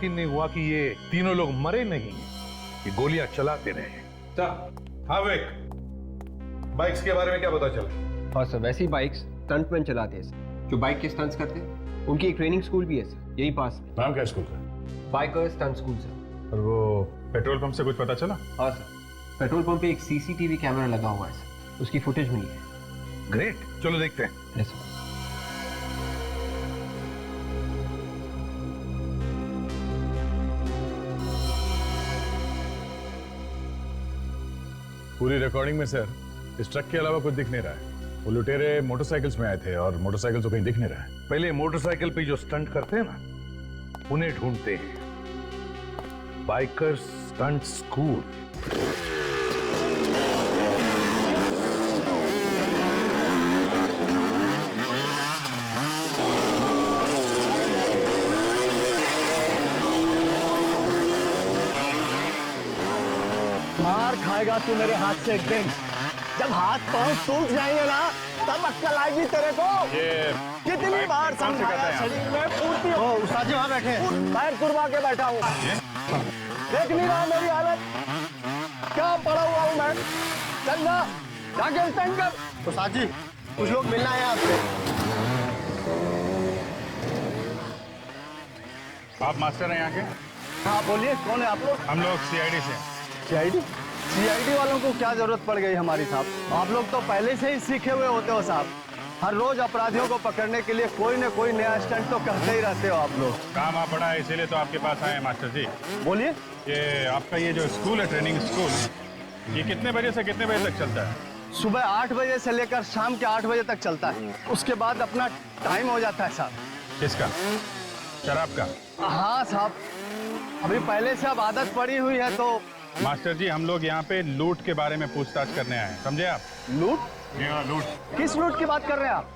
यकीन नहीं हुआ कि ये तीनों लोग मरे नहीं, ये गोलियां चलाते रहे। हाँ विक, बाइक्स के बारे में क्या पता चला? और सर वैसी बाइक्स स्टंटमैन चलाते हैं सर, जो बाइक के स्टंट्स करते हैं। उनकी एक ट्रेनिंग स्कूल भी है सर, यही पास में। नाम क्या स्कूल का? Biker stunt school sir. और वो पेट्रोल पंप से कुछ पता चला? हाँ सर, पेट्रोल पंप पे एक सीसीटीवी कैमरा लगा हुआ है सर, उसकी फुटेज मिली है। ग्रेट, चलो देखते हैं। Yes sir. पूरी रिकॉर्डिंग में सर इस ट्रक के अलावा कुछ दिख नहीं रहा है। वो लुटेरे मोटरसाइकिल्स में आए थे और मोटरसाइकिल तो कहीं दिख नहीं रहा है। पहले मोटरसाइकिल पे जो स्टंट करते हैं ना, उन्हें ढूंढते हैं। Biker stunt school. मार खाएगा तू मेरे हाथ से एक दिन। जब हाथ पांव टूट जाएंगे ना, तब अक्कल आएगी तेरे को। ये कितनी बार समझाया, शरीर में पूर्ति हो। उस्ताद जी वहाँ बैठे हैं, पैर कुरवा के बैठा हूँ। देख नहीं रहा मेरी हालत, क्या पड़ा हुआ हूँ मैं। चल ना, जाके स्टैंड कर। उस्ताद जी कुछ लोग मिलना है आपसे। आप मास्टर हैं यहाँ के? हाँ बोलिए, कौन है आप लोग? हम लोग सीआईडी से। सीआईडी? सीआईडी वालों को क्या जरूरत पड़ गई हमारी साहब? आप लोग तो पहले से ही सीखे हुए होते हो साहब। हर रोज अपराधियों को पकड़ने के लिए कोई न कोई नया स्टंट तो करते ही रहते हो आप लोग। काम आप पड़ा है इसीलिए तो आपके पास आए हैं मास्टर जी। बोलिए। ये आपका ये जो स्कूल है, ट्रेनिंग स्कूल, ये कितने बजे से कितने बजे तक चलता है? सुबह 8 बजे से लेकर शाम के 8 बजे तक चलता है। उसके बाद अपना टाइम हो जाता है साहब। किसका? शराब का? हाँ साहब, अभी पहले से अब आदत पड़ी हुई है तो। मास्टर जी हम लोग यहाँ पे लूट के बारे में पूछताछ करने आए हैं, समझे आप? लूट? लूट। किस लूट की बात कर रहे हैं आप?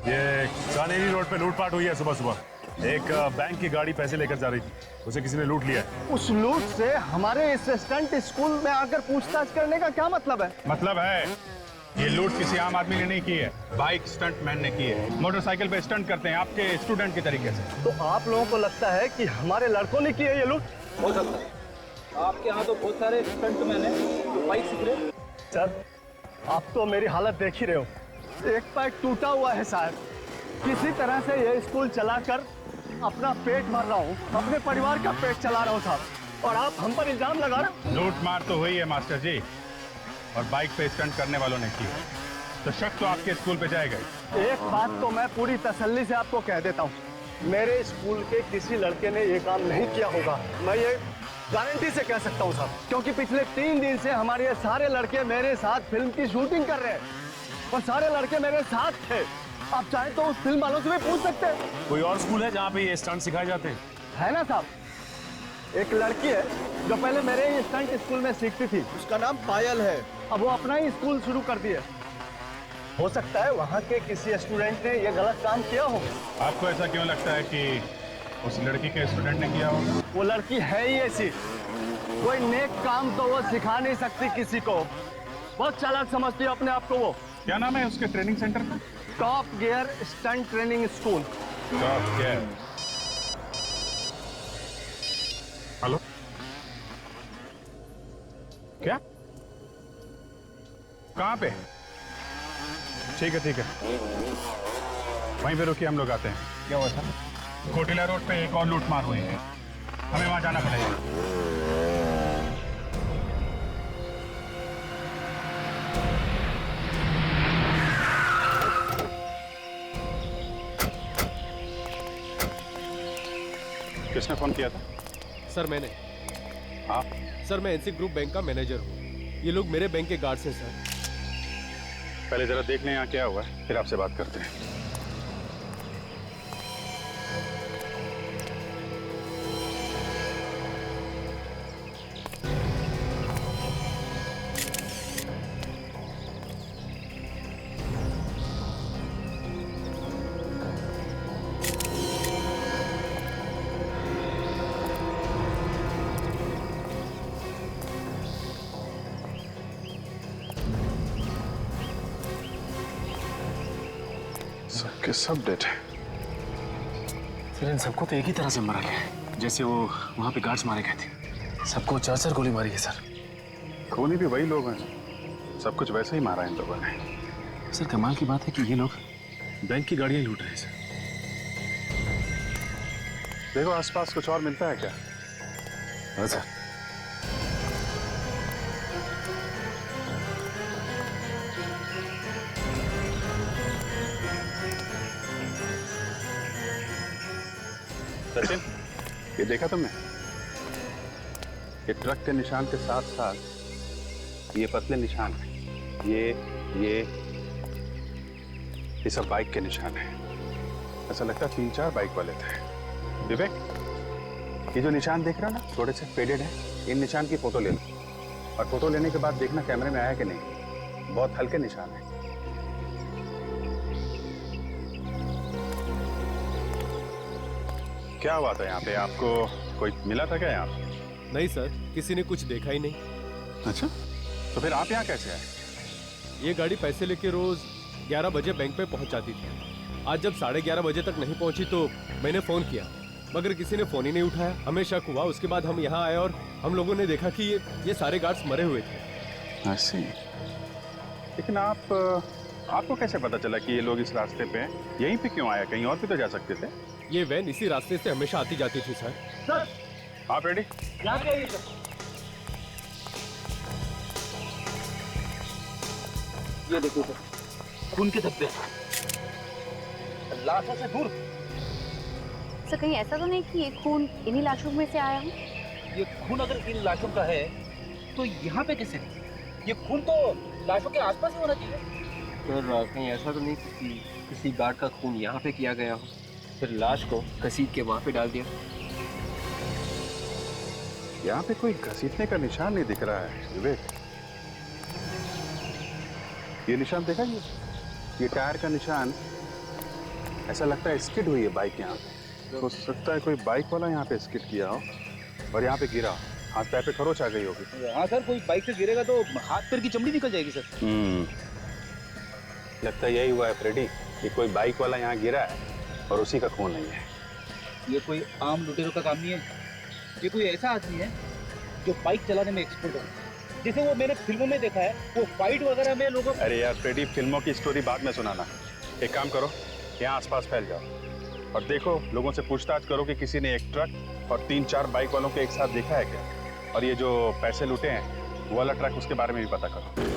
ये कानेरी रोड पे लूटपाट हुई है सुबह सुबह। एक बैंक की गाड़ी पैसे लेकर जा रही थी, उसे किसी ने लूट लिया है। उस लूट से हमारे इस स्टंट स्कूल में आकर पूछताछ करने का क्या मतलब है? मतलब है ये लूट किसी आम आदमी ने नहीं की है, बाइक स्टंट मैन ने की है। मोटरसाइकिल पे स्टंट करते हैं आपके स्टूडेंट की तरीके से। तो आप लोगों को लगता है कि हमारे लड़कों ने की है ये लूट? हो सकता है। आपके यहाँ तो बहुत सारे स्टंटमैन हैं जो बाइक सीख रहे। सर आप तो मेरी हालत देख ही रहे हो, एक पैर टूटा हुआ है साहब। किसी तरह से ये स्कूल चलाकर अपना पेट भर रहा हूँ, अपने परिवार का पेट चला रहा हूँ साहब, और आप हम पर इल्जाम लगा रहे हो। लूट मार तो हुई है मास्टर जी, और बाइक पे स्टंट करने वालों ने की है, तो शक तो आपके स्कूल पे जाएगा। एक बात तो मैं पूरी तसल्ली से आपको कह देता हूँ, मेरे स्कूल के किसी लड़के ने ये काम नहीं किया होगा। मैं ये गारंटी से कह सकता हूँ साहब, क्योंकि पिछले 3 दिन से हमारे ये सारे लड़के मेरे साथ फिल्म की शूटिंग कर रहे हैं, और सारे लड़के मेरे साथ थे। आप चाहें तो उस फिल्म वालों से भी पूछ सकते हैं। कोई और स्कूल है जहाँ पे ये स्टंट सिखाए जाते हैं? है ना साहब, एक लड़की है जो पहले मेरे ही स्टंट स्कूल में सीखती थी, उसका नाम पायल है। अब वो अपना ही स्कूल शुरू कर दिया। हो सकता है वहाँ के किसी स्टूडेंट ने ये गलत काम किया हो। आपको ऐसा क्यों लगता है कि उस लड़की के स्टूडेंट ने किया होगा? वो लड़की है ही ऐसी, कोई नेक काम तो वो सिखा नहीं सकती किसी को। बहुत चालाक समझती है अपने आप को वो। क्या नाम है उसके ट्रेनिंग सेंटर का? Top gear stunt training school. Top gear. Hello, क्या? कहाँ पे? ठीक है ठीक है, वहीं पे रुकिए, हम लोग आते हैं। क्या हुआ था? कोटिला रोड पे एक और लूट मार हुई है, हमें वहां जाना पड़ेगा। किसने फोन किया था? सर मैंने। आप? सर मैं एनसी ग्रुप बैंक का मैनेजर हूँ, ये लोग मेरे बैंक के गार्ड्स हैं सर। पहले जरा देख लें यहाँ क्या हुआ है, फिर आपसे बात करते हैं। सबके सब डेट है। फिर इन सबको तो एक ही तरह से मारा गया है। जैसे वो वहाँ पे गार्ड्स मारे गए थे। सबको 4 गोली मारी है सर। खूनी भी वही लोग हैं, सब कुछ वैसे ही मारा है इन लोगों ने। सर कमाल की बात है कि ये लोग बैंक की गाड़ियां लूट रहे हैं सर। देखो आसपास कुछ और मिलता है क्या? हाँ सर। सचिन, ये देखा तुमने? ये ट्रक के निशान के साथ साथ ये पतले निशान हैं। ये सब बाइक के निशान हैं। ऐसा लगता है 3-4 बाइक वाले थे। विवेक, ये जो निशान देख रहा ना, थोड़े से फेडेड है, इन निशान की फोटो ले लो और फोटो लेने के बाद देखना कैमरे में आया कि नहीं। बहुत हल्के निशान है। क्या हुआ था यहाँ पे? आपको कोई मिला था क्या यहाँ पे? नहीं सर, किसी ने कुछ देखा ही नहीं। अच्छा, तो फिर आप यहाँ कैसे आए? ये गाड़ी पैसे लेके रोज 11 बजे बैंक पे पहुंच जाती थी। आज जब 11:30 बजे तक नहीं पहुंची तो मैंने फोन किया, मगर किसी ने फोन ही नहीं उठाया। हमें शक हुआ। उसके बाद हम यहाँ आए और हम लोगों ने देखा कि ये सारे गार्ड्स मरे हुए थे। ऐसे। लेकिन आपको कैसे पता चला कि ये लोग इस रास्ते पे हैं? यहीं पे क्यों आया? कहीं और भी तो जा सकते थे। ये वैन इसी रास्ते से हमेशा आती जाती थी सर। सर आप रेडी? यहाँ पे आइए सर। ये देखिए सर, खून के धब्बे, लाशों से दूर। सर कहीं ऐसा तो नहीं कि ये खून इन्हीं लाशों में से आया हो? ये खून अगर इन लाशों का है तो यहाँ पे कैसे? ये खून तो लाशों के आसपास ही होना चाहिए। सर कहीं ऐसा तो नहीं कि किसी गार्ड का खून यहाँ पे किया गया हो, फिर लाश को घसीट के वहाँ पे डाल दिया? यहाँ पे कोई घसीटने का निशान नहीं दिख रहा है विवेक। ये निशान देखा? ये टायर का निशान, ऐसा लगता है स्किड हुई है बाइक यहाँ पे। हो सकता है कोई बाइक वाला यहाँ पे स्किड किया हो और यहाँ पे गिरा, हाथ पैर पे खरोच आ गई होगी। हाँ सर, कोई बाइक से गिरेगा तो हाथ पैर की चमड़ी निकल जाएगी सर। लगता है यही हुआ है फ्रेडी, कि कोई बाइक वाला यहाँ गिरा है और उसी का खून नहीं है। ये कोई आम लुटेरों का काम नहीं है। ये कोई ऐसा आदमी है जो बाइक चलाने में एक्सपर्ट है। जैसे वो मैंने फिल्मों में देखा है, वो फाइट वगैरह में लोगों। अरे यार फ्रेडी, फिल्मों की स्टोरी बाद में सुनाना। एक काम करो, यहाँ आसपास फैल जाओ और देखो, लोगों से पूछताछ करो कि किसी ने एक ट्रक और 3-4 बाइक वालों के एक साथ देखा है क्या। और ये जो पैसे लूटे हैं वो वाला ट्रक, उसके बारे में भी पता करो।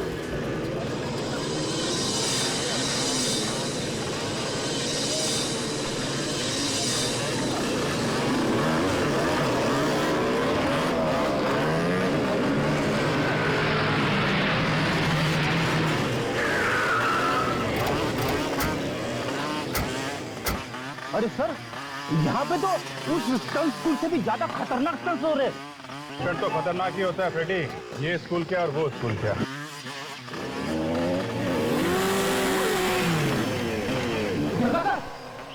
अरे सर, यहाँ पे तो उस स्टंट स्कूल से भी ज्यादा खतरनाक स्टंट्स हो रहे हैं। स्टंट तो खतरनाक ही होता है फ्रेडी। ये स्कूल क्या और वो स्कूल क्या।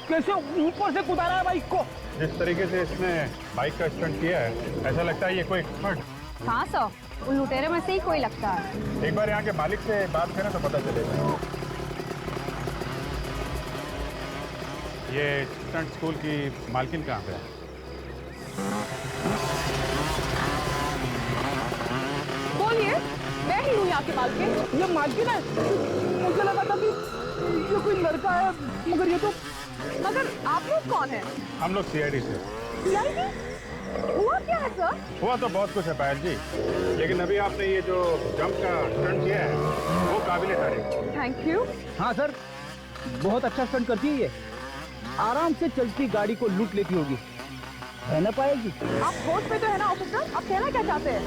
कैसे ऊपर से कुदा रहा है बाइक को? जिस तरीके से इसने बाइक का स्टंट किया है, ऐसा लगता है ये कोई एक्सपर्ट। हाँ सर, उन लुटेरे में से ही कोई लगता है। एक बार यहाँ के मालिक से बात करें तो पता चलेगा। ये स्टंट स्कूल की मालकिन कहाँ पे है? बोलिए, मैं ही हूँ यहाँ की मालकिन। ये मालकिन है? मुझे लगा था कि ये कोई लड़का है, मगर ये तो। मगर आप लोग कौन हैं? हम लोग सीआईडी से। सीआईडी? हुआ क्या है सर? हुआ तो बहुत कुछ है पायल जी, लेकिन अभी आपने ये जो जंप का स्टंट किया है वो काबिले तारीफ। Thank you. हाँ सर, बहुत अच्छा स्टंट करती है ये। आराम से चलती गाड़ी को लूट लेती होगी, रह ना पाएगी। आप होश में तो है ना ऑफिसर? आप कहना क्या चाहते हैं?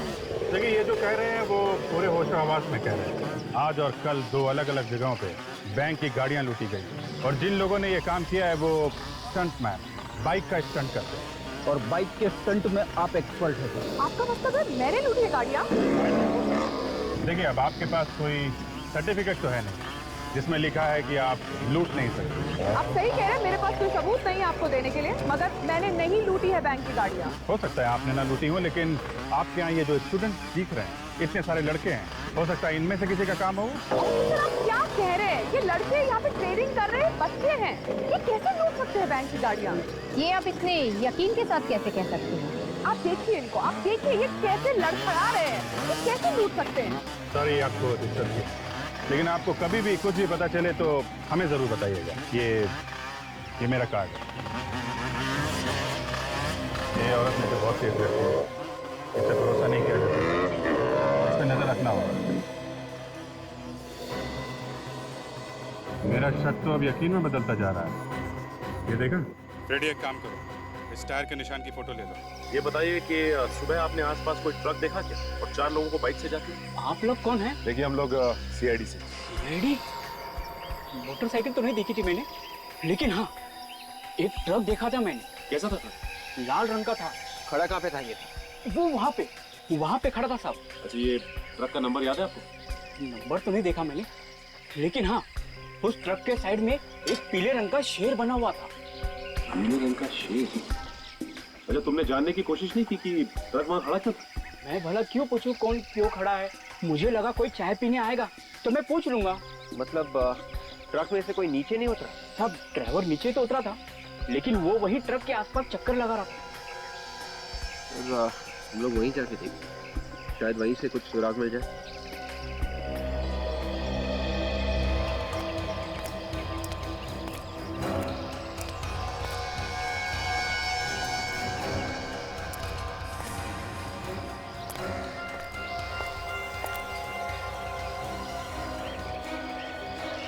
देखिए, ये जो कह रहे हैं वो पूरे होशो हवास में कह रहे हैं। आज और कल 2 अलग-अलग जगहों पे बैंक की गाड़ियां लूटी गई और जिन लोगों ने ये काम किया है वो स्टंटमैन, बाइक का स्टंट करते हैं। और बाइक के स्टंट में आप एक्सपर्ट हैं। आपका मतलब है मैंने लूटी है गाड़ियाँ? देखिए, अब आपके पास कोई सर्टिफिकेट तो है नहीं, जिसमें लिखा है कि आप लूट नहीं सकते। आप सही कह रहे हैं, मेरे पास कोई सबूत नहीं है आपको देने के लिए, मगर मैंने नहीं लूटी है बैंक की गाड़ियाँ। हो सकता है आपने ना लूटी हो, लेकिन आपके यहाँ ये जो स्टूडेंट सीख रहे हैं, इतने सारे लड़के हैं, हो सकता है इनमें से किसी का काम हो। सर आप क्या कह रहे हैं? ये लड़के यहाँ पे ट्रेडिंग कर रहे हैं, बच्चे हैं, ये कैसे लूट सकते हैं बैंक की गाड़ियाँ? ये आप इतने यकीन के साथ कैसे कह सकते हैं? आप देखिए इनको, आप देखिए ये कैसे लड़खड़ा रहे हैं, ये कैसे लूट सकते हैं? सॉरी आपको डिस्टर्ब किया, लेकिन आपको कभी भी कुछ भी पता चले तो हमें जरूर बताइएगा। ये मेरा कार्ड है। ये औरत मुझे बहुत तेज लगती है, इससे भरोसा नहीं किया जाता, इस पर नजर रखना होगा। मेरा शक तो अब यकीन में बदलता जा रहा है। ये देखा फ्रेडी, एक काम करो, इस टायर के निशान की फोटो ले लो। ये बताइए कि सुबह आपने आसपास कोई ट्रक देखा क्या, और 4 लोगों को बाइक से जाके? आप लोग कौन है? देखिए हम लोग CID से। रेडी? मोटरसाइकिल तो नहीं देखी थी मैंने, लेकिन हाँ एक ट्रक देखा था मैंने। कैसा था ट्रक? लाल रंग का था। खड़ा कहाँ पे था ये? वो वहाँ पे खड़ा था साहब। अच्छा, ये ट्रक का नंबर याद है आपको? नंबर तो नहीं देखा मैंने, लेकिन हाँ उस ट्रक के साइड में एक पीले रंग का शेर बना हुआ था। पीले रंग का शेर? अच्छा, तुमने जानने की कोशिश नहीं की कि ट्रक वहाँ खड़ा क्यों था? मैं भला क्यों पूछूं कौन क्यों खड़ा है? मुझे लगा कोई चाय पीने आएगा तो मैं पूछ लूंगा। मतलब ट्रक में से कोई नीचे नहीं उतरा? साहब ड्राइवर नीचे तो उतरा था, लेकिन वो वही ट्रक के आसपास चक्कर लगा रहा था। हम लोग वहीं जाके देखें, शायद वहीं से कुछ सुराग मिल जाए।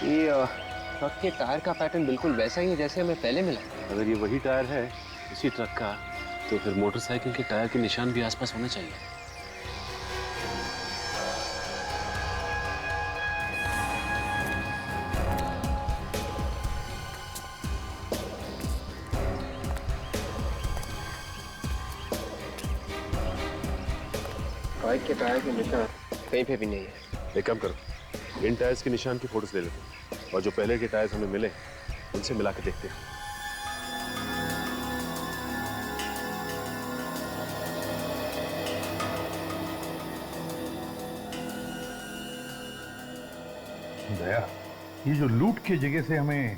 ये ट्रक के टायर का पैटर्न बिल्कुल वैसा ही है जैसे हमें पहले मिला। अगर ये वही टायर है इसी ट्रक का, तो फिर मोटरसाइकिल के टायर के निशान भी आसपास होने चाहिए। बाइक के टायर के निशान कहीं पे भी नहीं है। एक काम करो, इन टायर्स के निशान की फोटोज ले लेते हैं, और जो पहले के टायर्स हमें मिले उनसे मिला के देखते हैं। दया, ये जो लूट की जगह से हमें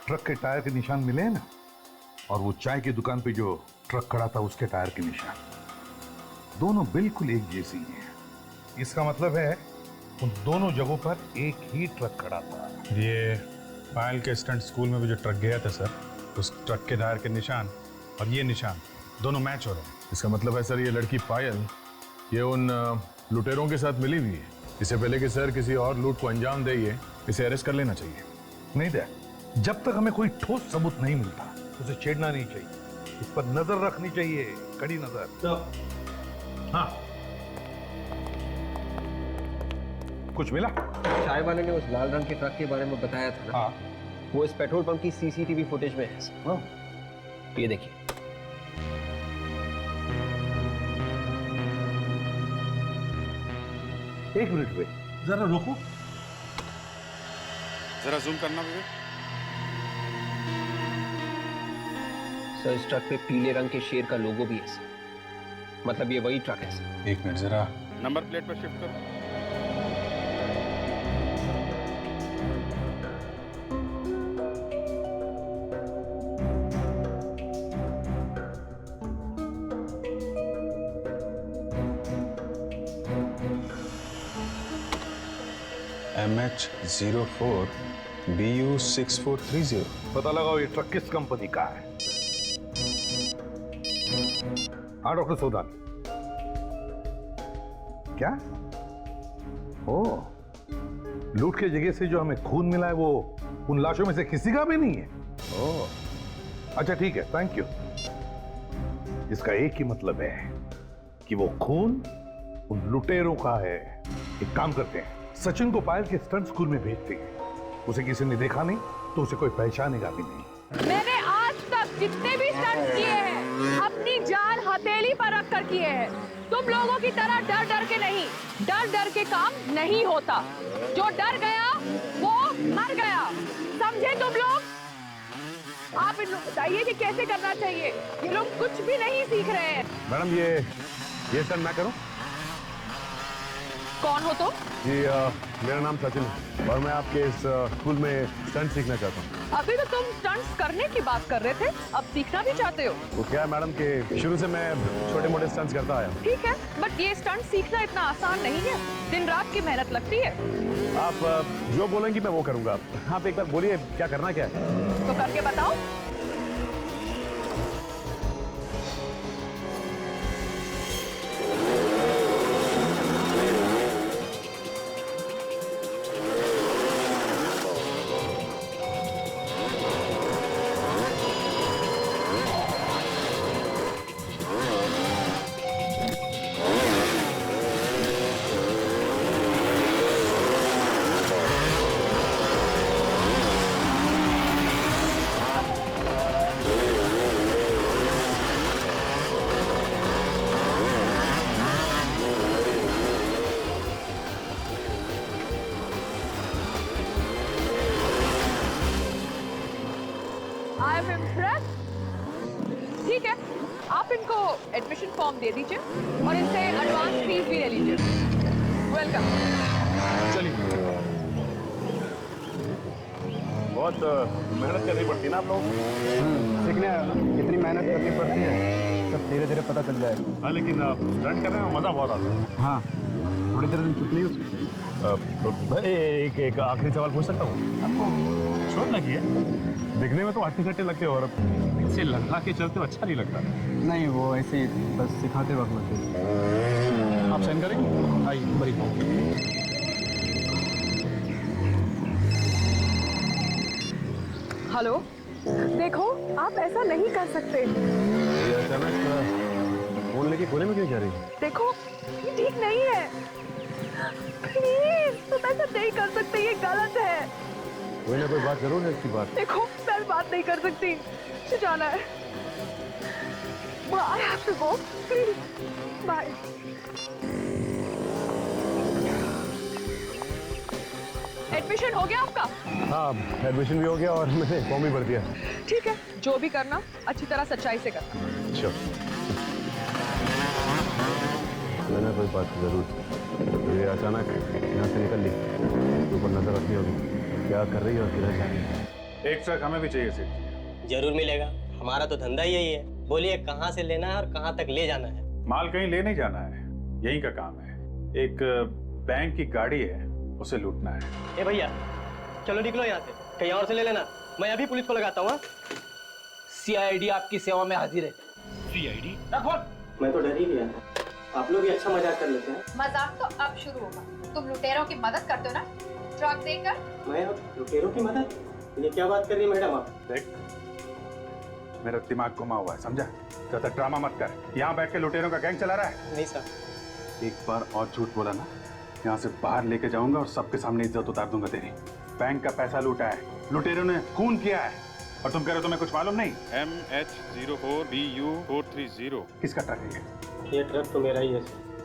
ट्रक के टायर के निशान मिले हैं ना, और वो चाय की दुकान पे जो ट्रक खड़ा था उसके टायर के निशान, दोनों बिल्कुल एक जैसी हैं। इसका मतलब है उन दोनों जगहों पर एक ही ट्रक खड़ा था। ये पायल के स्टंट स्कूल में भी जो ट्रक गया था सर, उस ट्रक के टायर के निशान और ये निशान दोनों मैच हो रहे हैं। इसका मतलब है सर, ये लड़की पायल ये उन लुटेरों के साथ मिली हुई है। इससे पहले कि सर किसी और लूट को अंजाम दे, इसे अरेस्ट कर लेना चाहिए। नहीं दया, जब तक हमें कोई ठोस सबूत नहीं मिलता उसे छेड़ना नहीं चाहिए, इस पर नजर रखनी चाहिए, कड़ी नजर। हाँ, कुछ मिला? चाय वाले ने उस लाल रंग के ट्रक के बारे में बताया था ना? हाँ। वो इस पेट्रोल पंप की CCTV फुटेज में है। हाँ। ये देखिए। एक मिनट पे जरा रुको, जरा जूम करना भी। सर इस ट्रक पे पीले रंग के शेर का लोगो भी है सर। मतलब ये वही ट्रक है सर। एक मिनट, जरा नंबर प्लेट पर शिफ्ट करो। MH04 BU 6430। पता लगाओ ये ट्रक किस कंपनी का है। हाँ डॉक्टर सोदान, क्या? ओ, लूट के जगह से जो हमें खून मिला है वो उन लाशों में से किसी का भी नहीं है। ओ, अच्छा ठीक है, थैंक यू। इसका एक ही मतलब है कि वो खून उन लुटेरों का है। एक काम करते हैं, सचिन को पायल के स्टंट स्कूल में भेजते हैं। उसे किसी ने देखा नहीं तो उसे कोई पहचानेगा भी नहीं। मैंने आज तक जितने भी स्टंट किए हैं अपनी जान हथेली पर रख कर किए हैं। तुम लोगों की तरह डर डर के नहीं, डर डर के काम नहीं होता। जो डर गया वो मर गया, समझे तुम लोग? आप इन लोग बताइए कि कैसे करना चाहिए। ये लोग कुछ भी नहीं सीख रहे हैं। मैडम ये स्टंट मैं करूं? कौन हो तुम? जी मेरा नाम सचिन है और मैं आपके इस स्कूल में स्टंट सीखना चाहता हूँ। अभी तो तुम स्टंट्स करने की बात कर रहे थे, अब सीखना भी चाहते हो? वो क्या है मैडम कि शुरू से मैं छोटे मोटे स्टंट्स करता आया हूँ। ठीक है, बट ये स्टंट सीखना इतना आसान नहीं है, दिन रात की मेहनत लगती है। आप जो बोलेंगी मैं वो करूंगा। आप एक बार बोलिए क्या करना क्या है? तो करके बताओ। I am impressed. ठीक है, आप इनको एडमिशन फॉर्म दे दीजिए और इनसे एडवांस फीस भी ले लीजिए। वेलकम। चलिए। बहुत मेहनत करनी पड़ती है ना आप लोगों को। सीखने कितनी मेहनत करनी पड़ती है सब धीरे धीरे पता चल जाएगा। हाँ लेकिन स्टंट करने में मजा बहुत आता है। हाँ, थोड़ी देर में कितनी एक आखिरी सवाल पूछ सकता हूँ? आपको शोर लगी है? दिखने में तो हट्टे कट्टे लगते हो और इसे लगा के चलते हो अच्छा नहीं लगता। नहीं, वो ऐसे ही बस सिखाते वक्त लगते। आप साइन करेंगे? आइए बड़ी हेलो, देखो आप ऐसा नहीं कर सकते। अचानक फोन लेके कोने में क्यों जा रही है? देखो ये ठीक नहीं है, प्लीज तुम ऐसा नहीं कर सकते, ये गलत है। कोई ना कोई बात जरूर है इसकी बात। देखो मैं बात नहीं कर सकती, मुझे जाना है। I have to go, please. Bye. Admission हो गया आपका? हाँ, एडमिशन भी हो गया और मैंने फॉर्म भी भर दिया। ठीक है, जो भी करना अच्छी तरह सच्चाई से करना। अच्छा, मैंने कोई बात जरूर। ये अचानक यहाँ से निकल ली, ऊपर नजर रखनी होगी क्या कर रही है और किधर जा रही है। एक ट्रक हमें भी चाहिए सेठ। जरूर मिलेगा, हमारा तो धंधा ही यही है। बोलिए कहाँ से लेना है और कहाँ तक ले जाना है? माल कहीं ले नहीं जाना है, यहीं का काम है। एक बैंक की गाड़ी है, उसे लूटना है। ए भैया चलो निकलो यहाँ से, कहीं और से ले लेना। मैं अभी पुलिस को लगाता हूँ। सीआईडी आपकी सेवा में हाजिर है। सीआईडी? मैं तो डर ही गया। आप लोग भी अच्छा मजाक कर लेते हैं। मजाक तो अब शुरू होगा। तुम लुटेरों की मदद करते हो ना ट्रक देकर। मैं लुटेरों की मदद? ये क्या बात कर रही है मैडम आप? देख, मेरा दिमाग घुमा हुआ है, समझा? ज्यादा ड्रामा मत कर। यहाँ बैठ के लुटेरों का गैंग चला रहा है? नहीं सर। एक बार और झूठ बोला ना, यहाँ से बाहर लेके जाऊंगा और सबके सामने इज्जत उतार दूंगा तेरी। बैंक का पैसा लूटा है, लुटेरों ने खून किया है और तुम कह रहे हो तुम्हें कुछ मालूम नहीं? MH04BU430। किसका ट्रक है ये ट्रक तो मेरा ही है।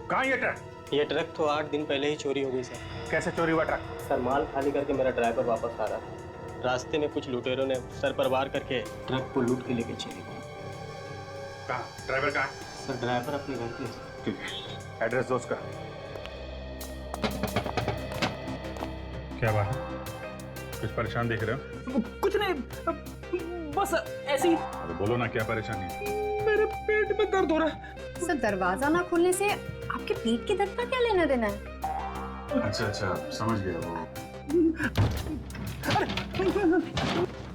कहाँ ये ट्रक? ये ट्रक तो 8 दिन पहले ही चोरी हो गई सर। कैसे चोरी हुआ ट्रक? सर माल खाली करके मेरा ड्राइवर वापस आ रहा था, रास्ते में कुछ लुटेरों ने सर पर वार करके ट्रक को लूट के लेके चले गए। कहाँ? ड्राइवर कहाँ? सर ड्राइवर अपने घर पे। ठीक है, एड्रेस दो उसका। क्या बात है, कुछ परेशान दिख रहे हो? कुछ नहीं, बस ऐसे ही। अरे बोलो ना, क्या परेशानी है? मेरे पेट में दर्द हो रहा है। सर दरवाजा ना खोलने से आपके पेट के दर्द का क्या लेना देना है? अच्छा अच्छा, समझ गया वो।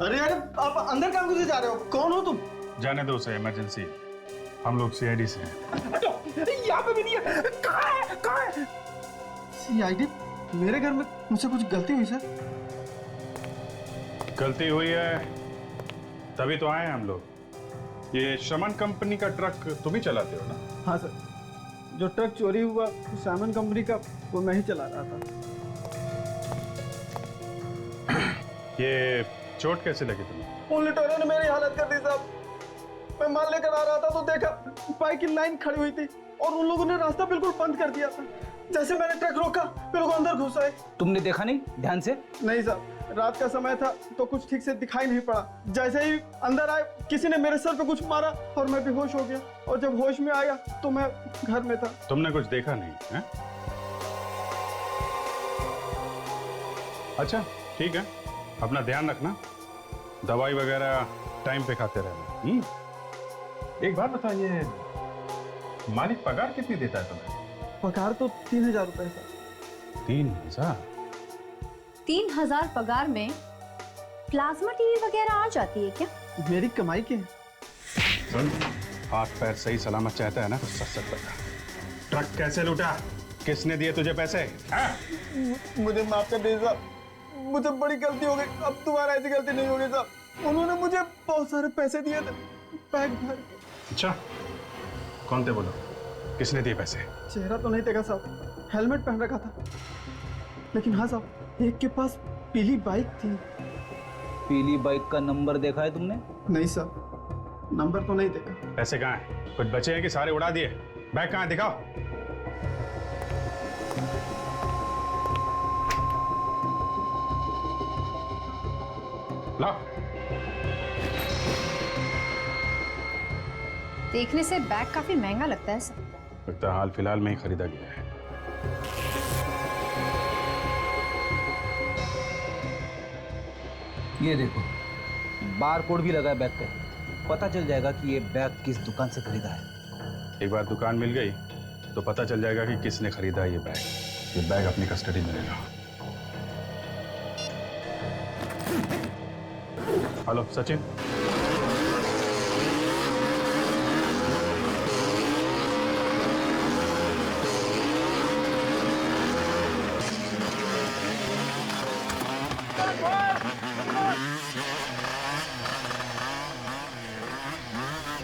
अरे यार, आप अंदर काम करके जा रहे हो? कौन हो तुम? जाने दो उसे, इमरजेंसी। हम लोग सीआईडी से हैं। यहाँ पे भी नहीं है। कहाँ है? कहाँ है? सीआईडी? मेरे घर में मुझसे कुछ गलती हुई सर? गलती हुई है तभी तो आए हैं हम लोग। ये शमन कंपनी का ट्रक तुम ही चलाते हो ना? हाँ सर, जो ट्रक चोरी हुआ सामान कंपनी का, वो मैं ही चला रहा था। ये चोट कैसे लगी तुम्हें? उन लुटेरों ने मेरी हालत कर दी साहब। मैं माल लेकर आ रहा था तो देखा बाइक की लाइन खड़ी हुई थी और उन लोगों ने रास्ता बिल्कुल बंद कर दिया था। जैसे मैंने ट्रक रोका फिर वो अंदर घुस आए। तुमने देखा नहीं ध्यान से? नहीं साहब, रात का समय था तो कुछ ठीक से दिखाई नहीं पड़ा। जैसे ही अंदर आए किसी ने मेरे सर पे कुछ मारा और मैं बेहोश हो गया, और जब होश में आया तो मैं घर में था। तुमने कुछ देखा नहीं है? अच्छा ठीक है, अपना ध्यान रखना, दवाई वगैरह टाइम पे खाते रहना। एक बात बताइए, मालिक पगार कितनी देता है तुम्हें? पगार तो 3000 रुपए था। 3000? 3000 पगार में प्लाज्मा टीवी वगैरह आ जाती है क्या? मेरी कमाई के सुन, हाथ पैर सही सलामत चाहता है ना तो सच सच बता, ट्रक कैसे लूटा, किसने दिए तुझे पैसे? मुझे माफ कर दीजिए साहब, मुझे बड़ी गलती हो गई, अब दोबारा ऐसी गलती नहीं होगी साहब। उन्होंने मुझे बहुत सारे पैसे दिए थे बैग भर के। अच्छा, कौन थे बोलो, किसने दिए पैसे? चेहरा तो नहीं देखा साहब, हेलमेट पहन रखा था, लेकिन हाँ साहब, एक के पास पीली बाइक थी। पीली बाइक का नंबर देखा है तुमने? नहीं साहब, नंबर तो नहीं देखा। पैसे कहाँ हैं? कुछ बचे हैं कि सारे उड़ा दिए? बैग कहाँ है, दिखाओ। लाओ। देखने से बैग काफी महंगा लगता है सर। लगता है हाल फिलहाल में ही खरीदा गया है। ये देखो, बार कोड भी लगा है बैग पे, पता चल जाएगा कि ये बैग किस दुकान से खरीदा है। एक बार दुकान मिल गई तो पता चल जाएगा कि किसने खरीदा ये बैग। ये बैग अपनी कस्टडी में लेना। हेलो सचिन,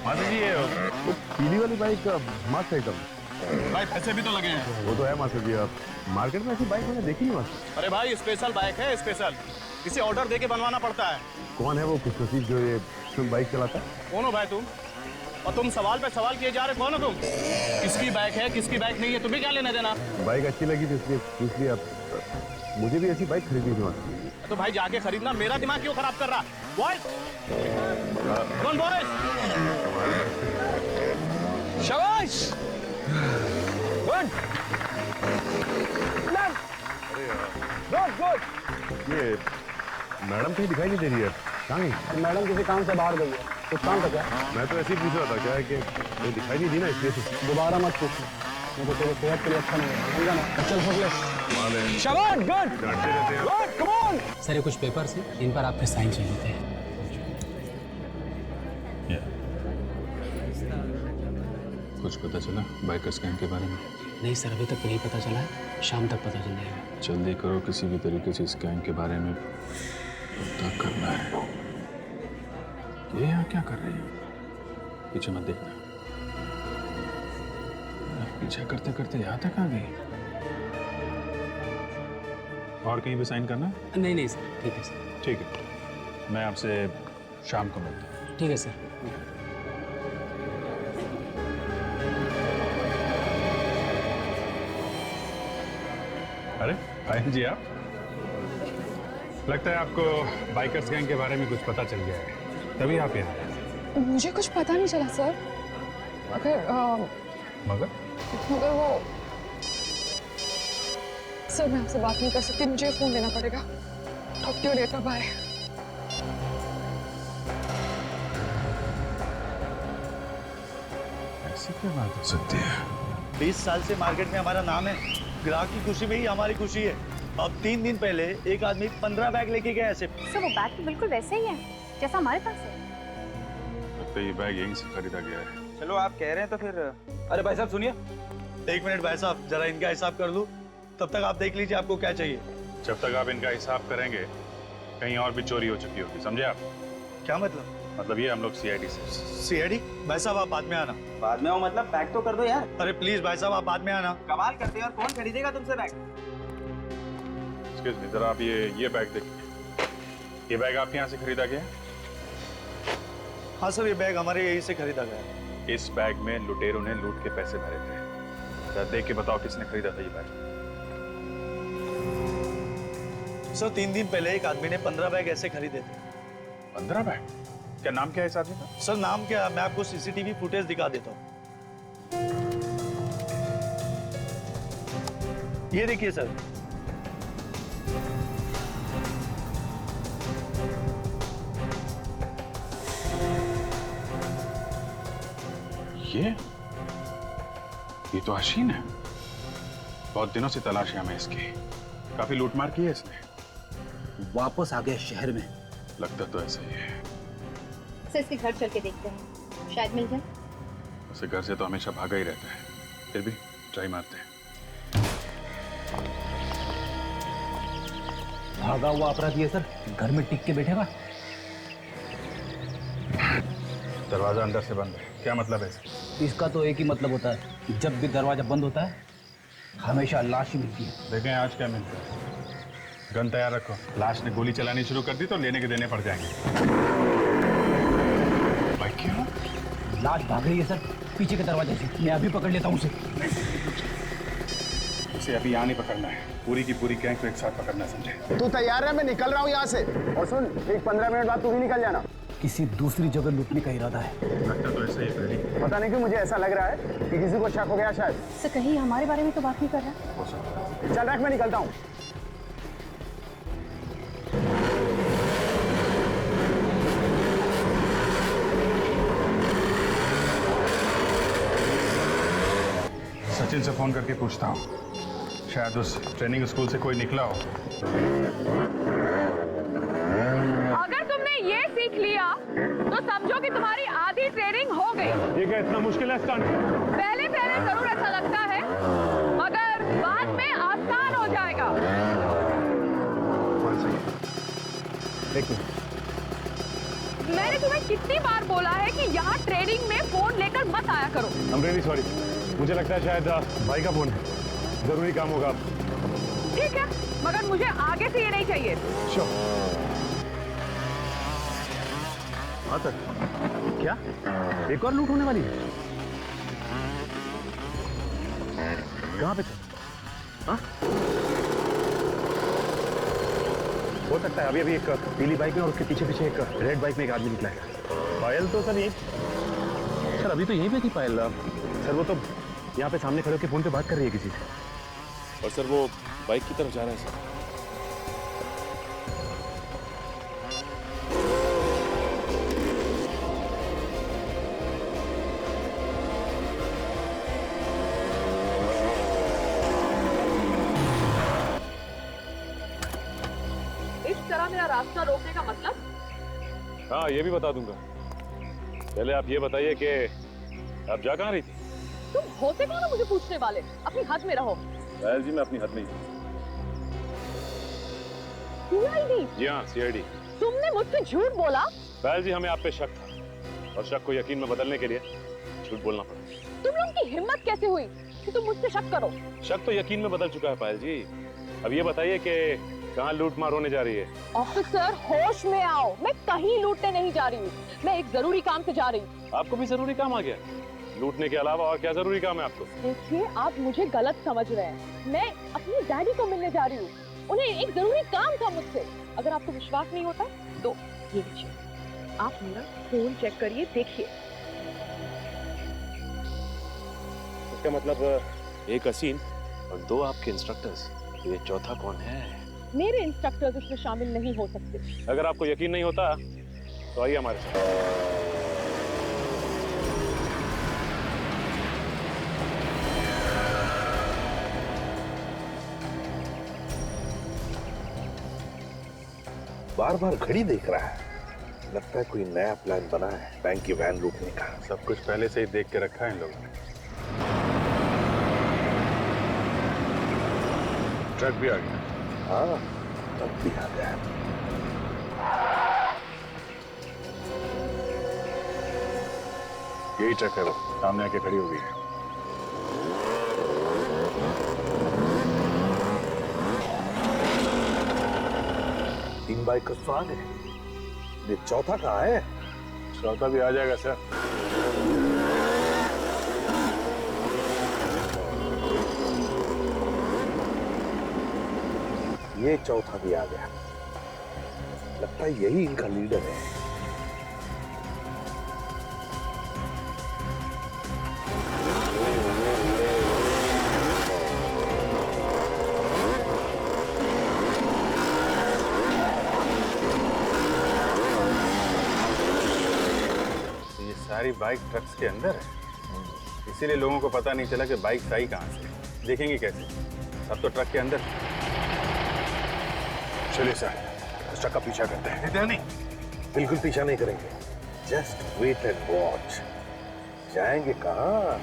माता जी, ये पीली वाली बाइक मस्त है एकदम। भाई पैसे भी तो लगे हैं। वो तो है मास्टर जी, आप मार्केट में ऐसी बाइक मैंने देखी नहीं मास्टर। अरे भाई स्पेशल बाइक है, स्पेशल, इसे ऑर्डर देके बनवाना पड़ता है। कौन है वो खुशनसीब जो ये बाइक चलाता है? कौन हो भाई तुम? और तुम सवाल पे सवाल किए जा रहे, कौन हो तुम? किसकी बाइक है किसकी बाइक नहीं है, तुम्हें क्या लेना देना? बाइक अच्छी लगी तो इसलिए पूछ लिया। आप मुझे भी ऐसी बाइक खरीदनी थी मास्टर। तो भाई जाके खरीदना, मेरा दिमाग क्यों खराब कर रहा? बॉयज, कौन बॉयज? शाबाश, गुड, गुड। ये मैडम कहीं दिखाई नहीं दे रही है, कहाँ गई? मैडम किसी काम से बाहर गई है, कुछ काम था क्या? मैं तो ऐसे ही पूछ रहा था, क्या है कि वो दिखाई नहीं दी ना, इसलिए से। दोबारा मत पूछना, मुझे तेरे सेहत के लिए अच्छा नहीं है, समझा ना? चल फोक ले। शाबाश, गुड, डांटते रहते हैं। Good, come on. सर ये कुछ पेपर्स हैं, इन पर आपके साइन चाहिए थे। कुछ पता चला बाइकर्स गैंग के बारे में? नहीं सर, अभी तक नहीं पता चला है, शाम तक पता चल जाएगा। जल्दी करो, किसी भी तरीके से इस गैंग के बारे में पता करना है। ये यहाँ क्या कर रही है? पीछे मत देखना। पीछे करते करते यहाँ तक आ गई। और कहीं भी साइन करना? नहीं नहीं सर, ठीक है सर। ठीक है, मैं आपसे शाम को मिलता हूँ। ठीक है सर। अरे भाई जी, आप लगता है आपको बाइकर्स गैंग के बारे में कुछ पता चल गया है, तभी आप यहाँ आए। मुझे कुछ पता नहीं चला सर, मगर मगर वो सर, मैं आपसे बात नहीं कर सकती, मुझे फोन लेना पड़ेगा। Talk to you later, bye. ऐसी क्या बात हो सकती है? 20 साल से मार्केट में हमारा नाम है, ग्राहक की खुशी में ही हमारी खुशी है। अब 3 दिन पहले एक आदमी 15 बैग लेके गया ऐसे। सर वो बैग तो बिल्कुल वैसे ही है जैसा हमारे पास है। लगता है ये बैग यहीं से खरीदा गया है। चलो आप कह रहे हैं तो फिर। अरे भाई साहब सुनिए। 1 मिनट भाई साहब, जरा इनका हिसाब कर लूं, तब तक आप देख लीजिए आपको क्या चाहिए। जब तक आप इनका हिसाब करेंगे कहीं और भी चोरी हो चुकी होगी, समझे आप? क्या मतलब? मतलब ये हम लोग सीआईडी से। सीआईडी? भाई साहब आप बाद में आना। बाद में आओ मतलब पैक तो कर दो यार। अरे प्लीज भाई साहब आप बाद में आना। कमाल करते हैं, और कौन खरीदेगा तुमसे बैग? एक्सक्यूज मी, जरा आप ये बैग देखिए। ये बैग आपके यहाँ से खरीदा गया है? हाँ सर, ये बैग हमारे यहीं से खरीदा गया है। इस बैग में लुटेरों ने लूट के पैसे भरे थे। जरा देख के बताओ किसने खरीदा था ये बैग। सर 3 दिन पहले एक आदमी ने 15 बैग ऐसे खरीदे थे। 15 बैग? क्या नाम क्या है इस आदमी का? सर नाम क्या, मैं आपको सीसीटीवी फुटेज दिखा देता हूँ। ये देखिए सर। ये तो हसीन है। बहुत दिनों से तलाश है हमें इसकी। काफी लूटमार की है इसने। वापस आ गया शहर में। लगता तो ऐसा ही है। सर इसके घर चल के देखते हैं, शायद मिल जाए। उसे घर से तो हमेशा भागा ही रहता है, फिर भी ट्राई मारते हैं। भागा हुआ अपराधी है सर, घर में टिक के बैठेगा। दरवाजा अंदर से बंद है, क्या मतलब है इसका? इसका तो एक ही मतलब होता है, जब भी दरवाजा बंद होता है हमेशा लाश ही मिलती है। देखें आज क्या मिलता है। गन तैयार रखो, लाश ने गोली चलानी शुरू कर दी तो लेने के देने पड़ जाएंगे। भाई क्यों? लाश भाग रही है सर, पीछे के दरवाजे से। मैं अभी पकड़ लेता हूँ उसे। उसे अभी यहाँ नहीं पकड़ना है, पूरी की पूरी गैंग को एक साथ पकड़ना, समझे? तू तैयार है? मैं निकल रहा हूँ यहाँ से। और सुन, एक 15 मिनट बाद तू भी निकल जाना। किसी दूसरी जगह लूटने का इरादा है। लगता तो ऐसा ही है। पता नहीं क्यों मुझे ऐसा लग रहा है कि किसी को शक हो गया शायद। सर कहीं हमारे बारे में तो बात नहीं कर रहा। चल रख, मैं निकलता हूँ। सचिन से फोन करके पूछता हूँ, शायद उस ट्रेनिंग स्कूल से कोई निकला हो। अगर तुमने ये सीख लिया तो समझो कि तुम्हारी आधी ट्रेनिंग हो गई। ये क्या इतना मुश्किल है स्टंट? पहले पहले जरूर ऐसा लगता है, मगर बाद में आसान हो जाएगा। देखो, मैंने तुम्हें कितनी बार बोला है कि यहाँ ट्रेनिंग में फोन लेकर मत आया करो। I'm really sorry। मुझे लगता है शायद भाई का फोन है, जरूरी काम होगा। ठीक है, मगर मुझे आगे से ये नहीं चाहिए। हाँ सर। क्या एक और लूट होने वाली है? कहाँ पे सर? हाँ? हो सकता है। अभी अभी एक पीली बाइक में और उसके पीछे पीछे एक रेड बाइक में एक आदमी निकला है। पायल तो सर यही, सर अभी तो यहीं पे थी पायल। सर वो तो यहाँ पे सामने खड़े होकर फोन पे बात कर रही है किसी से। और सर वो बाइक की तरफ जा रहा है सर। इस तरह मेरा रास्ता रोकने का मतलब? हाँ ये भी बता दूंगा। पहले आप ये बताइए कि आप जा कहाँ रही थी? तुम होते कौन हो मुझे पूछने वाले? अपनी हद में रहो। पायल जी मैं अपनी हद में ही हूँ। सीआईडी? जी हाँ सीआईडी। तुमने मुझसे झूठ बोला? पायल जी हमें आप पे शक था और शक को यकीन में बदलने के लिए झूठ बोलना पड़ा। तुम लोगों की हिम्मत कैसे हुई कि तुम मुझसे शक करो? शक तो यकीन में बदल चुका है पायल जी। अब ये बताइए कि कहाँ लूट मार होने जा रही है? ऑफिसर होश में आओ, मैं कहीं लूटने नहीं जा रही हूँ, मैं एक जरूरी काम से जा रही हूँ। आपको भी जरूरी काम आ गया? लूटने के अलावा और क्या जरूरी काम है आपको? देखिए आप मुझे गलत समझ रहे हैं। मैं अपनी डैडी को मिलने जा रही हूँ, उन्हें एक जरूरी काम था मुझसे। अगर आपको विश्वास नहीं होता तो ये लीजिए, आप मेरा फोन चेक करिए, देखिए। इसका मतलब एक हसीन और दो आपके इंस्ट्रक्टर्स, ये चौथा कौन है? मेरे इंस्ट्रक्टर्स इसमें शामिल नहीं हो सकते। अगर आपको यकीन नहीं होता तो आइए हमारे साथ। बार बार घड़ी देख रहा है, लगता है कोई नया प्लान बना है बैंक की वैन लूटने का। सब कुछ पहले से ही देख के रखा है इन लोगों ने। ट्रक भी आ गया। हाँ ट्रक भी आ गया। यही ट्रक है, वो सामने आके खड़ी हो गई है। तीन बाइक का तो आ गए, ये चौथा कहाँ है? चौथा भी आ जाएगा सर। ये चौथा भी आ गया। लगता है यही इनका लीडर है। ये सारी बाइक ट्रक्स के अंदर है, इसीलिए लोगों को पता नहीं चला कि बाइक आई कहाँ से। देखेंगे कैसे? सब तो ट्रक के अंदर। चलिए सर, उस ट्रक का पीछा करते हैं। नहीं, बिल्कुल पीछा नहीं करेंगे। Just wait and watch. जाएंगे कहाँ?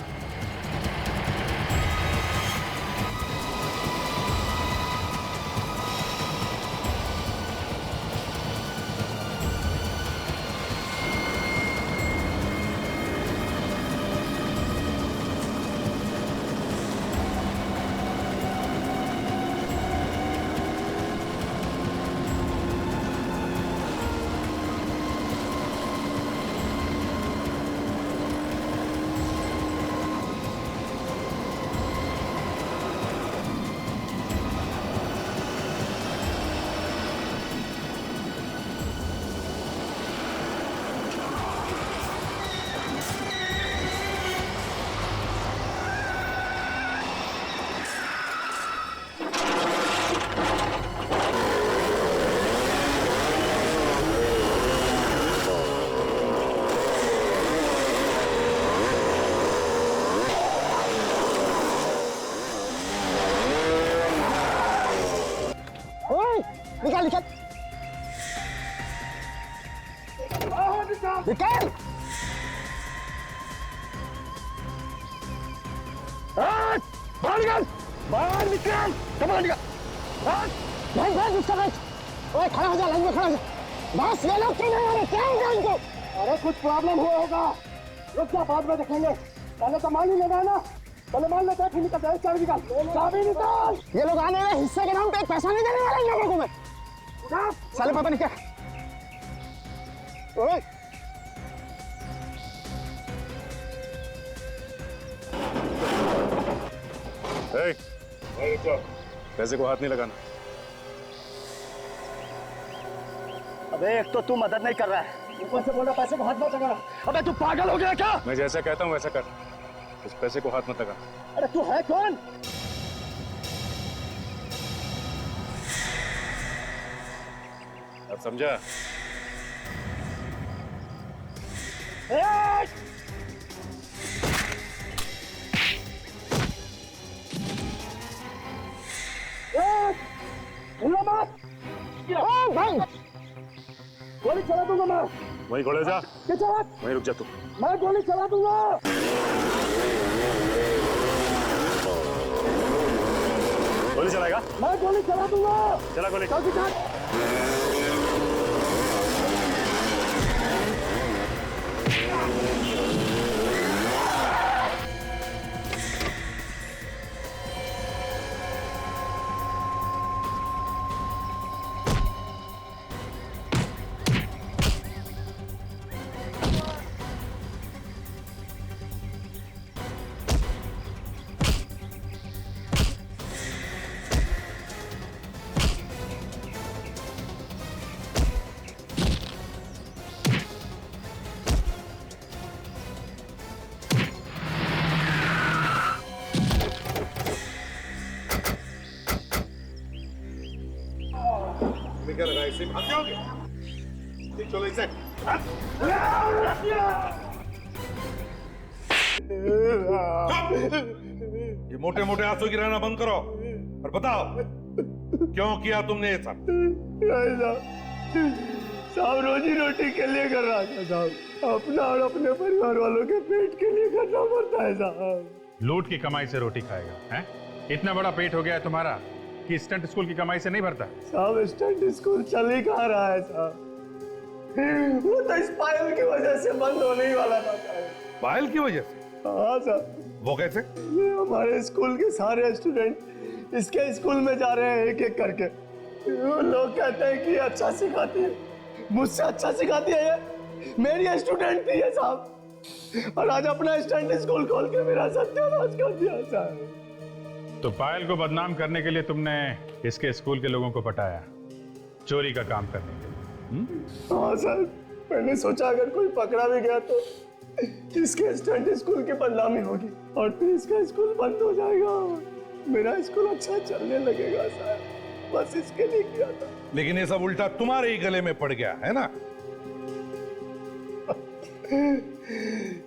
निकाल निकाल निकाल। बाहर निकाल, बाहर निकाल, बाहर निकाल। भाई भाई उसका भाई, ओए खड़ा हो जा, लाइन में खड़ा हो जा। बस ये लोग क्यों नहीं आ रहे? क्या हो गया इनको? अरे कुछ प्रॉब्लम हुआ होगा, रुक जा, बाद में देखेंगे। पहले तो मान ही लेना है ना, पहले मान लेते हैं, फिर निकलते हैं। चाबी निकाल, चाबी निकाल। ये लोग आने वाले हिस्से के नाम पे एक पैसा नहीं देने वाले इन लोगों को मैं। साले पापा ने क्या? ओए पैसे को हाथ नहीं लगाना। अबे एक तो तू मदद नहीं कर रहा है, ऊपर से बोल रहा पैसे को हाथ मत लगा। अबे तू पागल हो गया क्या? मैं जैसा कहता हूँ वैसा कर, उस पैसे को हाथ मत लगा। अरे तू है कौन? अब समझा? भाई गोली चला दूंगा मैं। वहीं खड़े जा, वहीं रुक जा तू। मैं गोली चला दूंगा। गोली चलाएगा? मैं गोली चला दूंगा। चला गोली। क्या लगा इसे भाग जाओगे? चलो इसे। ये मोटे मोटे आंसू गिराना बंद करो और बताओ क्यों किया तुमने ये सब? साहब रोजी रोटी के लिए कर रहा था साहब, अपना और अपने परिवार वालों के पेट के लिए करना पड़ता है साहब। लूट की कमाई से रोटी खाएगा हैं? इतना बड़ा पेट हो गया है तुम्हारा कि स्टंट स्कूल की कमाई से नहीं भरता? साहब स्टंट स्कूल चल ही कहाँ रहा है साहब, वो तो इस पायल की वजह से बंद होने ही वाला था। पायल की वजह से? हाँ साहब। वो कैसे? ये हमारे स्कूल के सारे स्टूडेंट इसके स्कूल में जा रहे हैं एक एक करके। वो लोग कहते हैं कि अच्छा सिखाती है, मुझसे अच्छा सिखाती है ये। मेरी स्टूडेंट थी ये साहब, और आज अपना स्टैंड स्कूल खोल के मेरा सत्यानाश कर दिया साहब। तो पायल को बदनाम करने के लिए तुमने इसके स्कूल के लोगों को पटाया, चोरी का काम करने के लिए। हाँ सर, मैंने सोचा अगर कोई पकड़ा भी गया तो इसके स्टैंड स्कूल की बदनामी होगी और फिर इसका स्कूल बंद हो जाएगा, मेरा स्कूल अच्छा चलने लगेगा सर, बस इसके लिए किया था। लेकिन ये सब उल्टा तुम्हारे ही गले में पड़ गया है ना।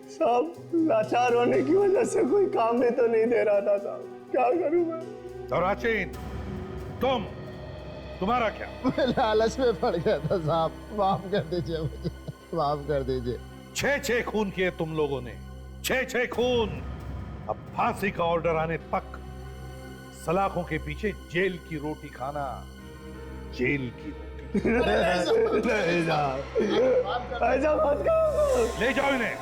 साहब, लाचार होने की वजह से कोई काम भी तो नहीं दे रहा था साहब, क्या करूं मैं। और आचीन, तुम्हारा क्या? मैं लालच में पड़ गया था साहब, माफ कर दीजिए मुझे, माफ कर दीजिए। 6 खून किए तुम लोगों ने, 6 खून। अब फांसी का ऑर्डर आने तक सलाखों के पीछे जेल की रोटी खाना, जेल की रोटी। नहीं साहब, ऐसा मत करो। ले जाओ इन्हें।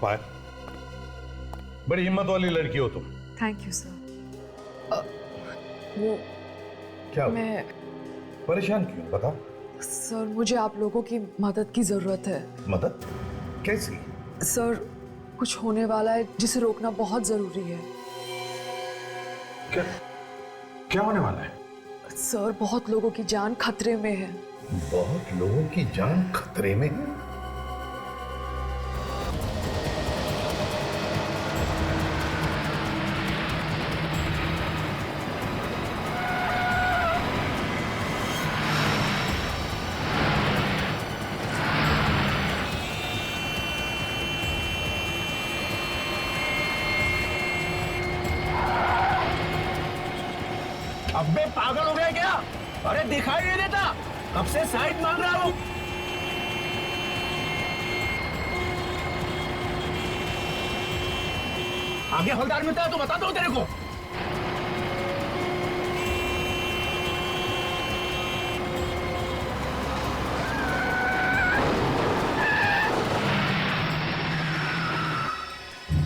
पायल, बड़ी हिम्मत वाली लड़की हो तुम। Thank you sir. वो क्या मैं परेशान क्यों, बताओ। सर, मुझे आप लोगों की मदद की जरूरत है। मदद? कैसी? सर, कुछ होने वाला है जिसे रोकना बहुत जरूरी है। क्या होने वाला है? सर, बहुत लोगों की जान खतरे में है। बहुत लोगों की जान खतरे में है? अबे पागल हो गया क्या? अरे दिखाई नहीं देता, कब से साइड मांग रहा हूं। आगे हवलदार मिलता है तो बता दो तेरे को।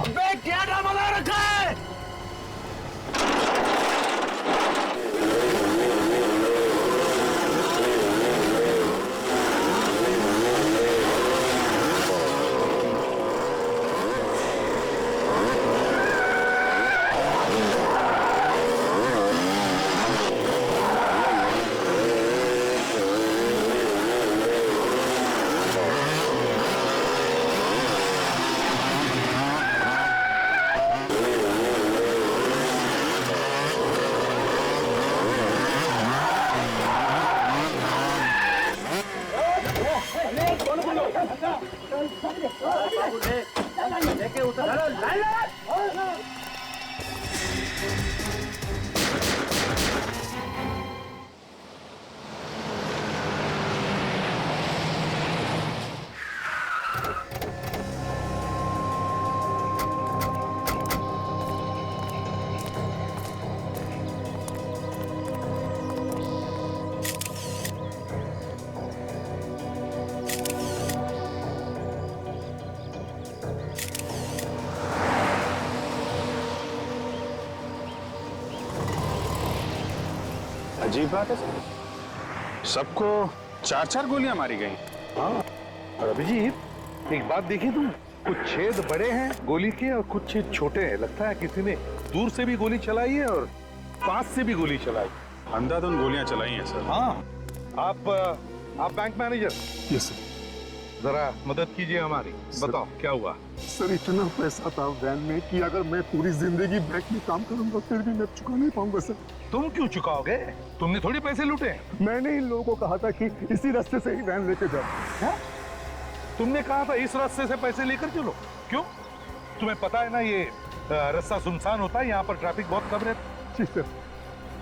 अबे क्या ड्रामा लगा रखा है? अजीब बात है, सबको 4-4 गोलियां मारी गई। हाँ, और अभिजीत, एक बात देखी तुम, कुछ छेद बड़े हैं गोली के और कुछ छेद छोटे हैं। लगता है किसी ने दूर से भी गोली चलाई है और पास से भी गोली चलाई। अंधाधुंध गोलियां चलाई हैं सर। हाँ, आप बैंक मैनेजर? Yes sir. जरा मदद कीजिए हमारी, बताओ क्या हुआ। सर, इतना पैसा था वैन में कि अगर मैं पूरी जिंदगी बैंक में काम करूंगा फिर भी मैं चुका नहीं पाऊंगा सर। तुम क्यों चुकाओगे? तुमने थोड़ी पैसे लूटे। मैंने इन लोगों को कहा था कि इसी रास्ते से ही वैन लेके जाओ। है? तुमने कहा था इस रास्ते से पैसे लेकर चलो, क्यों? तुम्हें पता है ना ये रास्ता सुनसान होता है, यहाँ पर ट्रैफिक बहुत कम रहता है। जी सर,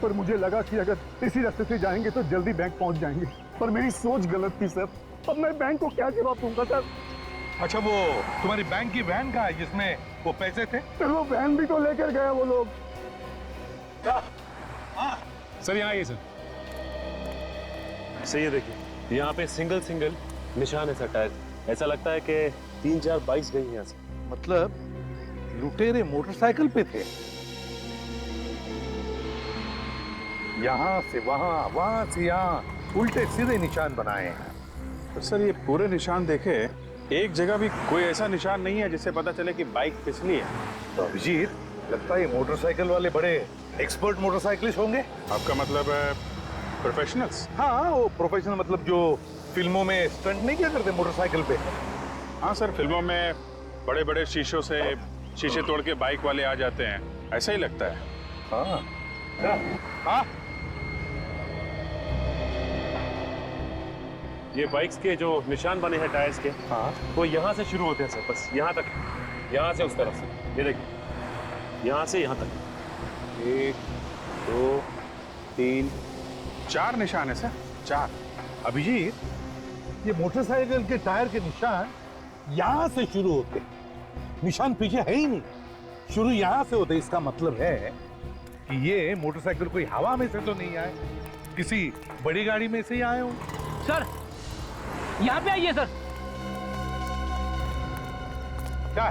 पर मुझे लगा कि अगर इसी रास्ते से जाएंगे तो जल्दी बैंक पहुंच जाएंगे, पर मेरी सोच गलत थी सर। अब मैं बैंक को क्या जवाब दूंगा सर? अच्छा, वो तुम्हारी बैंक की वैन कहाँ है जिसमें वो पैसे थे? सर, वो वैन भी तो लेकर गया वो लोग। सर यहाँ आइए सर। सही है, देखिए यहाँ पे सिंगल निशान है सर टायर। ऐसा लगता है कि 3-4 बाइक्स गई हैं यहाँ से। मतलब लुटेरे मोटरसाइकिल पे थे। यहां से वहां, वहां से यहां उल्टे सीधे निशान बनाए हैं। तो सर ये पूरे निशान देखे, एक जगह भी कोई ऐसा निशान नहीं है जिससे पता चले कि बाइक फिसली है। तो अभिजीत, लगता है ये मोटरसाइकिल वाले बड़े एक्सपर्ट मोटरसाइकिलिस्ट होंगे। आपका मतलब है प्रोफेशनल्स? हाँ, वो प्रोफेशनल मतलब जो फिल्मों में स्टंट नहीं किया करते मोटरसाइकिल पे। हाँ सर, फिल्मों में बड़े बड़े शीशों से शीशे तोड़ के बाइक वाले आ जाते हैं, ऐसा ही लगता है। हाँ हाँ, ये बाइक्स के जो निशान बने हैं टायर्स के, हाँ, वो यहाँ से शुरू होते हैं सर, बस यहाँ तक, यहाँ से उस तरफ से, ये देखिए, यहाँ से यहाँ तक 1 2 3 4 निशान है सर, 4। अभिजीत, ये मोटरसाइकिल के टायर के निशान यहां से शुरू होते, निशान पीछे है ही नहीं, शुरू यहां से होते। इसका मतलब है कि ये मोटरसाइकिल कोई हवा में से तो नहीं आए, किसी बड़ी गाड़ी में से ही आए हो। सर यहाँ पे आइए सर। क्या?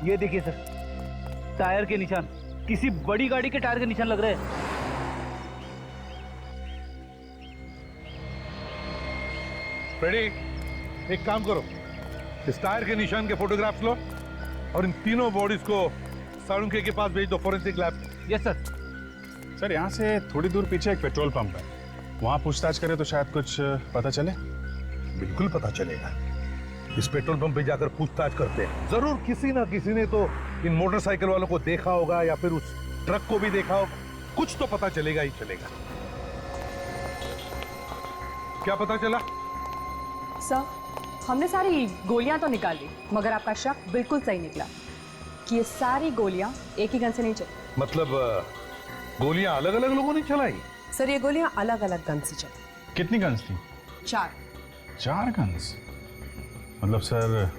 ये देखिए सर, टायर के निशान, किसी बड़ी गाड़ी के टायर के निशान लग रहे हैं। फ्रेडी, एक काम करो, इस टायर के निशान के फोटोग्राफ्स लो और इन तीनों बॉडीज को साळुंखे के पास भेज दो, forensic lab. Yes sir. Sir यहाँ से थोड़ी दूर पीछे एक पेट्रोल पंप है, वहाँ पूछताछ करें तो शायद कुछ पता चले। बिल्कुल पता चलेगा। इस पेट्रोल पंप पे जाकर पूछताछ करते हैं, जरूर किसी ना किसी ने तो इन मोटरसाइकिल वालों को देखा होगा या फिर उस ट्रक को भी देखा होगा, कुछ तो पता चलेगा ही चलेगा। क्या पता चला? सर, हमने सारी गोलियां तो निकाल ली, मगर आपका शक बिल्कुल सही निकला कि ये सारी गोलियां एक ही गन से नहीं चली। मतलब गोलियां अलग अलग लोगों ने चलाई? सर, ये गोलियां अलग अलग गन से चली। कितनी गन्स थी? 4। 4 गन्स? मतलब सर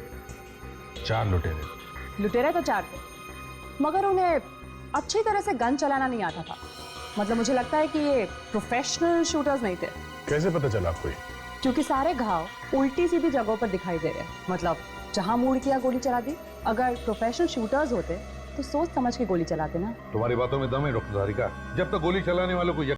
4 लुटेरे? लुटेरे तो 4 थे, मगर उन्हें अच्छी तरह से गन चलाना नहीं आता था। मतलब मुझे लगता है कि ये प्रोफेशनल शूटर्स नहीं थे। कैसे पता चला आपको? क्योंकि सारे घाव उल्टी सीधी जगहों पर दिखाई दे रहे हैं, मतलब जहां मूड किया गोली चला दी। अगर प्रोफेशनल शूटर्स होते तो सोच समझ के गोली चलाते ना। तुम्हारी बातों में दम है डॉक्टर धारिका। जब तक गोली चलाने वालों को